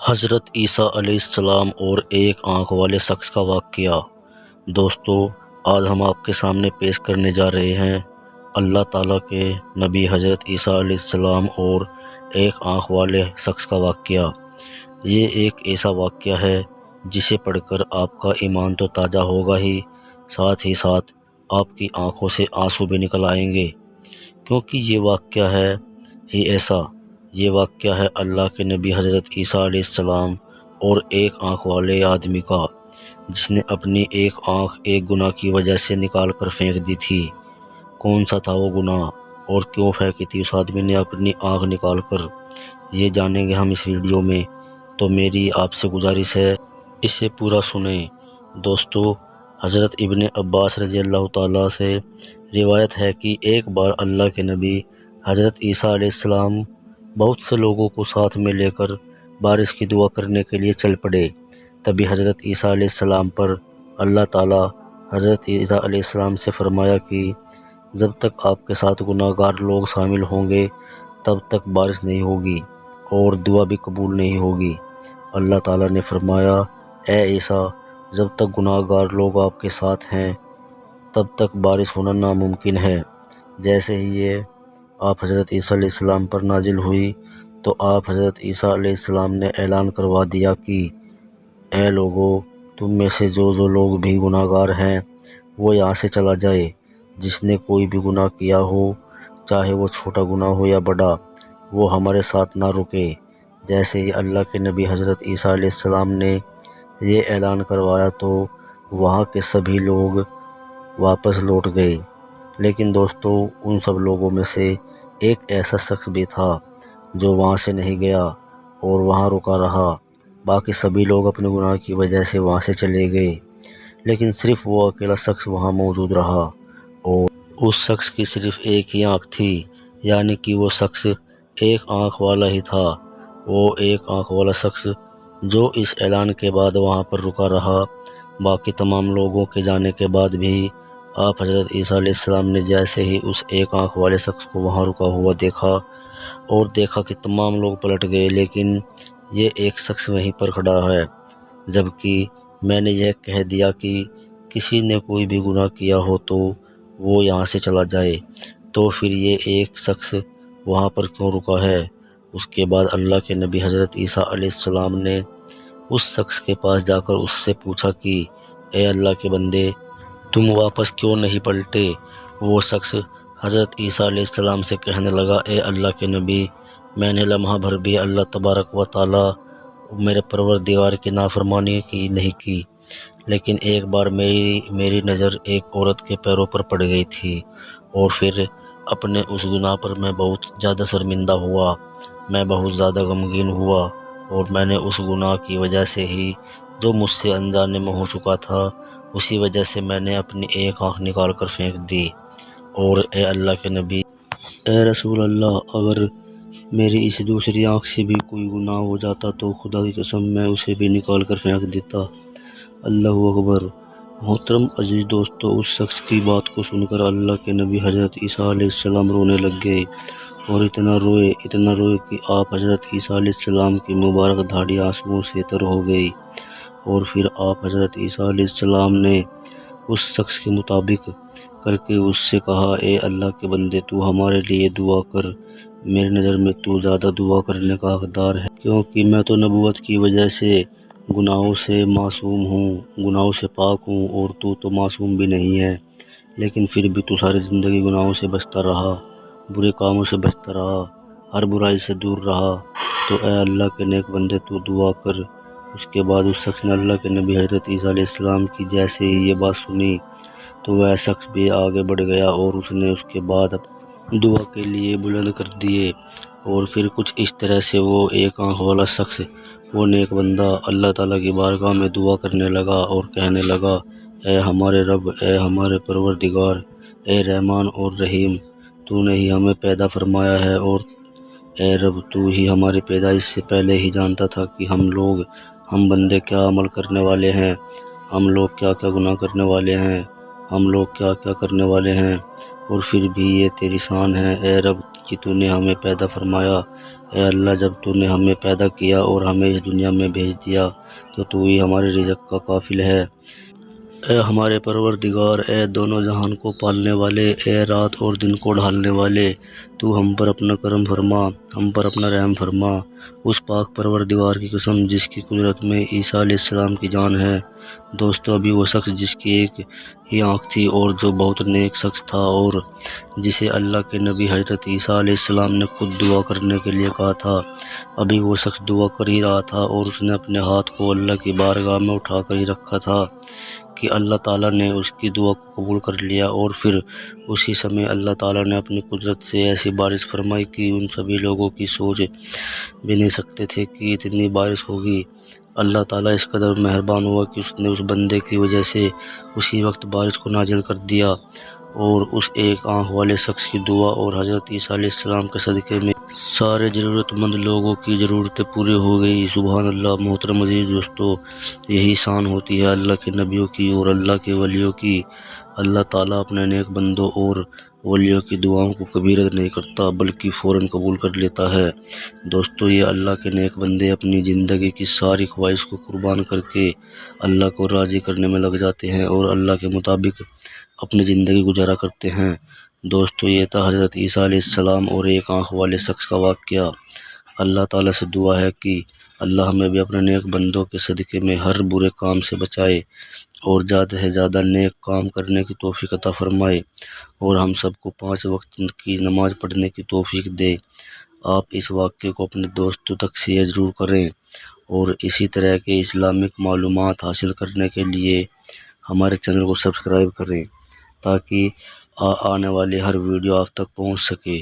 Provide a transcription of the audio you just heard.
حضرت عیسیٰ علیہ السلام اور ایک آنکھ والے شخص کا واقعہ۔ دوستو، آج ہم آپ کے سامنے پیش کرنے جا رہے ہیں اللہ تعالیٰ کے نبی حضرت عیسیٰ علیہ السلام اور ایک آنکھ والے شخص کا واقعہ۔ یہ ایک ایسا واقعہ ہے جسے پڑھ کر آپ کا ایمان تو تازہ ہوگا ہی ساتھ آپ کی آنکھوں سے آنسو بھی نکل آئیں گے، کیونکہ یہ واقعہ ہے ہی ایسا۔ یہ واقعہ ہے اللہ کے نبی حضرت عیسیٰ علیہ السلام اور ایک آنکھ والے آدمی کا، جس نے اپنی ایک آنکھ ایک گناہ کی وجہ سے نکال کر پھینک دی تھی۔ کون سا تھا وہ گناہ اور کیوں پھینکی تھی اس آدمی نے اپنی آنکھ نکال کر، یہ جانیں گے ہم اس ویڈیو میں۔ تو میری آپ سے گزارش ہے اسے پورا سنیں۔ دوستو، حضرت ابن عباس رضی اللہ تعالیٰ سے روایت ہے کہ ایک بار اللہ کے نبی حضرت عیسیٰ علیہ السلام بہت سے لوگوں کو ساتھ میں لے کر بارش کی دعا کرنے کے لیے چل پڑے۔ تبھی حضرت عیسیٰ علیہ السلام پر اللہ تعالیٰ حضرت عیسیٰ علیہ السلام سے فرمایا کہ جب تک آپ کے ساتھ گناہ گار لوگ شامل ہوں گے تب تک بارش نہیں ہوگی اور دعا بھی قبول نہیں ہوگی۔ اللہ تعالیٰ نے فرمایا، اے عیسیٰ، جب تک گناہ گار لوگ آپ کے ساتھ ہیں تب تک بارش ہونا ناممکن ہے۔ جیسے ہی یہ آپ حضرت عیسیٰ علیہ السلام پر نازل ہوئی تو آپ حضرت عیسیٰ علیہ السلام نے اعلان کروا دیا کہ اے لوگو، تم میں سے جو لوگ بھی گناہ گار ہیں وہ یہاں سے چلا جائے۔ جس نے کوئی بھی گناہ کیا ہو، چاہے وہ چھوٹا گناہ ہو یا بڑا، وہ ہمارے ساتھ نہ رکے۔ جیسے ہی اللہ کے نبی حضرت عیسیٰ علیہ السلام نے یہ اعلان کروایا تو وہاں کے سبھی لوگ واپس لوٹ گئے۔ لیکن دوستو، ان سب لوگوں میں سے ایک ایسا شخص بھی تھا جو وہاں سے نہیں گیا اور وہاں رکا رہا۔ باقی سبھی لوگ اپنے گناہ کی وجہ سے وہاں سے چلے گئے، لیکن صرف وہ اکیلا شخص وہاں موجود رہا، اور اس شخص کی صرف ایک ہی آنکھ تھی، یعنی کہ وہ شخص ایک آنکھ والا ہی تھا۔ وہ ایک آنکھ والا شخص جو اس اعلان کے بعد وہاں پر رکا رہا۔ باقی تمام لوگوں کے جانے کے بعد بھی آپ حضرت عیسیٰ علیہ السلام نے جیسے ہی اس ایک آنکھ والے شخص کو وہاں رکا ہوا دیکھا کہ تمام لوگ پلٹ گئے، لیکن یہ ایک شخص وہیں پر کھڑا ہے۔ جبکہ میں نے یہ کہہ دیا کہ کسی نے کوئی بھی گناہ کیا ہو تو وہ یہاں سے چلا جائے، تو پھر یہ ایک شخص وہاں پر کیوں رکا ہے؟ اس کے بعد اللہ کے نبی حضرت عیسیٰ علیہ السلام نے اس شخص کے پاس جا کر اس سے پوچھا کہ اے اللہ کے بندے، تم واپس کیوں نہیں پلٹے؟ وہ شخص حضرت عیسیٰ علیہ السلام سے کہنے لگا، اے اللہ کے نبی، میں نے لمحہ بھر بھی اللہ تبارک و تعالیٰ میرے پروردگار کی نافرمانی کی نہیں کی، لیکن ایک بار میری نظر ایک عورت کے پیروں پر پڑ گئی تھی، اور پھر اپنے اس گناہ پر میں بہت زیادہ شرمندہ ہوا، میں بہت زیادہ غمگین ہوا، اور میں نے اس گناہ کی وجہ سے ہی جو مجھ سے انجانے میں ہو چکا تھا، اسی وجہ سے میں نے اپنی ایک آنکھ نکال کر پھینک دی۔ اور اے اللہ کے نبی، اے رسول اللہ، اگر میری اس دوسری آنکھ سے بھی کوئی گناہ ہو جاتا تو خدا کی قسم میں اسے بھی نکال کر پھینک دیتا۔ اللہ اکبر۔ محترم عزیز دوستو، اس شخص کی بات کو سن کر اللہ کے نبی حضرت عیسیٰ علیہ السلام رونے لگ گئے، اور اتنا روئے کہ آپ حضرت عیسیٰ علیہ السلام کی مبارک دھاڑی آنسوؤں سے تر ہو گئی۔ اور پھر آپ حضرت عیسیٰ علیہ السلام نے اس شخص کے مطابق کر کے اس سے کہا، اے اللہ کے بندے، تو ہمارے لیے دعا کر۔ میری نظر میں تو زیادہ دعا کرنے کا حقدار ہے، کیونکہ میں تو نبوت کی وجہ سے گناہوں سے معصوم ہوں، گناہوں سے پاک ہوں، اور تو معصوم بھی نہیں ہے، لیکن پھر بھی تو ساری زندگی گناہوں سے بچتا رہا، برے کاموں سے بچتا رہا، ہر برائی سے دور رہا۔ تو اے اللہ کے نیک بندے، تو دعا کر۔ اس کے بعد اس شخص نے اللہ کے نبی حضرت عیسیٰ علیہ السلام کی جیسے ہی یہ بات سنی تو وہ شخص بھی آگے بڑھ گیا، اور اس نے اس کے بعد دعا کے لیے بلند کر دیے، اور پھر کچھ اس طرح سے وہ ایک آنکھ والا شخص، وہ نیک بندہ، اللہ تعالیٰ کی بارگاہ میں دعا کرنے لگا اور کہنے لگا، اے ہمارے رب، اے ہمارے پروردگار، اے رحمان اور رحیم، تو نے ہی ہمیں پیدا فرمایا ہے، اور اے رب، تو ہی ہماری پیدائش سے پہلے ہی جانتا تھا کہ ہم بندے کیا عمل کرنے والے ہیں، ہم لوگ کیا کیا گناہ کرنے والے ہیں، ہم لوگ کیا کیا کرنے والے ہیں، اور پھر بھی یہ تیری شان ہے اے رب کہ تو نے ہمیں پیدا فرمایا، اے اللہ، جب تو نے ہمیں پیدا کیا اور ہمیں اس دنیا میں بھیج دیا تو تو ہی ہمارے رزق کا کافل ہے۔ اے ہمارے پروردگار، اے دونوں جہان کو پالنے والے، اے رات اور دن کو ڈھالنے والے، تو ہم پر اپنا کرم فرما، ہم پر اپنا رحم فرما۔ اس پاک پروردگار کی قسم جس کی قدرت میں عیسیٰ علیہ السلام کی جان ہے۔ دوستو، ابھی وہ شخص جس کی ایک ہی آنکھ تھی اور جو بہت نیک شخص تھا اور جسے اللہ کے نبی حضرت عیسیٰ علیہ السلام نے خود دعا کرنے کے لیے کہا تھا، ابھی وہ شخص دعا کر ہی رہا تھا اور اس نے اپنے ہاتھ کو اللہ کی بارگاہ میں اٹھا کر ہی رکھا تھا کہ اللہ تعالیٰ نے اس کی دعا کو قبول کر لیا، اور پھر اسی سمے اللہ تعالیٰ نے اپنی قدرت سے ایسی بارش فرمائی کہ ان سبھی لوگوں کی سوچ بھی نہیں سکتے تھے کہ اتنی بارش ہوگی۔ اللہ تعالیٰ اس قدر مہربان ہوا کہ اس نے اس بندے کی وجہ سے اسی وقت بارش کو نازل کر دیا، اور اس ایک آنکھ والے شخص کی دعا اور حضرت عیسیٰ علیہ السلام کے صدقے میں سارے ضرورت مند لوگوں کی ضرورتیں پوری ہو گئی۔ سبحان اللہ۔ محترم عزیز دوستو، یہی شان ہوتی ہے اللہ کے نبیوں کی اور اللہ کے ولیوں کی۔ اللہ تعالیٰ اپنے نیک بندوں اور ولیوں کی دعاؤں کو کبھی رد نہیں کرتا بلکہ فوراً قبول کر لیتا ہے۔ دوستو، یہ اللہ کے نیک بندے اپنی زندگی کی ساری خواہش کو قربان کر کے اللہ کو راضی کرنے میں لگ جاتے ہیں اور اللہ کے مطابق اپنی زندگی گزارا کرتے ہیں۔ دوستو، یہ تھا حضرت عیسیٰ علیہ السلام اور ایک آنکھ والے شخص کا واقعہ۔ اللہ تعالیٰ سے دعا ہے کہ اللہ ہمیں بھی اپنے نیک بندوں کے صدقے میں ہر برے کام سے بچائے اور زیادہ سے زیادہ نیک کام کرنے کی توفیق عطا فرمائے، اور ہم سب کو 5 وقت کی نماز پڑھنے کی توفیق دے۔ آپ اس واقعے کو اپنے دوستوں تک شیئر ضرور کریں، اور اسی طرح کے اسلامک معلومات حاصل کرنے کے لیے ہمارے چینل کو سبسکرائب کریں تاکہ آنے والی ہر ویڈیو آپ تک پہنچ سکے۔